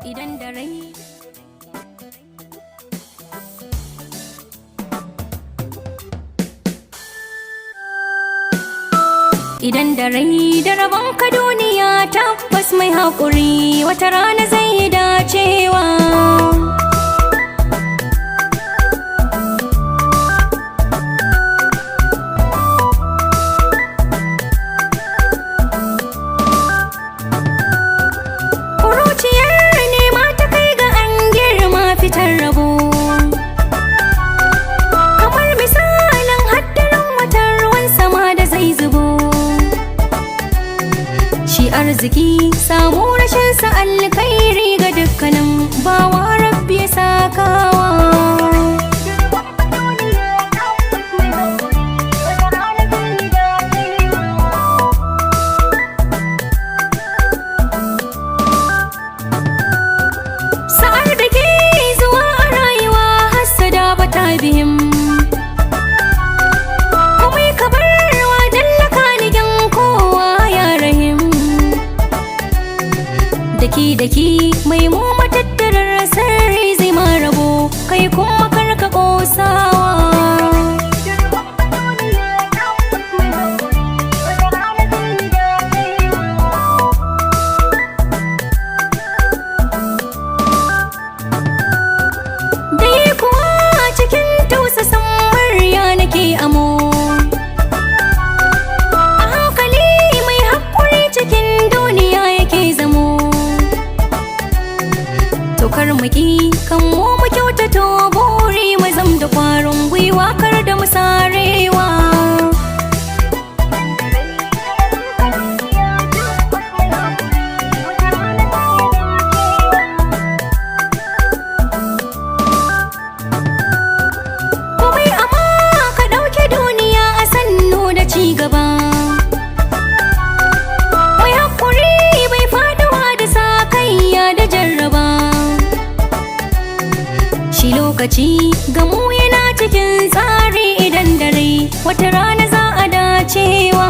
idan da rai. Idan da rai da rabon ka duniya tabbas mai haƙuri wata rana zai dacewa. Kuruciyar nema ta kai ga an girma fitar rabo, kamar misalin haddarin watan ruwan sama da zai zubo. Shi arziki samu rashin sa alkhairi ga dukkanin bawa rabbi ya sakawa. Sa'ar da ke zuwa a rayuwa hassada bata bihim, kuma ka barwa dallaka nigin kowa ya rahim. Daki mai mu matattarar sarri zai ma rabo, kai kuma karka kosawa. Dai kuwa cikin tausasan murya nake amo, a hankali mai haƙuri cikin duniya yake zamo. Tokar maki kan mu kyautato buri mu zam da kwarin gwiwa kar da mu sarewa. Komai amma ka ɗauke duniya a sannu da ci gaba, mai haƙuri bai faduwa da sakayya da jarraba. Shi lokaci gamu yana cikin tsari idan dare wata rana za a dacewa.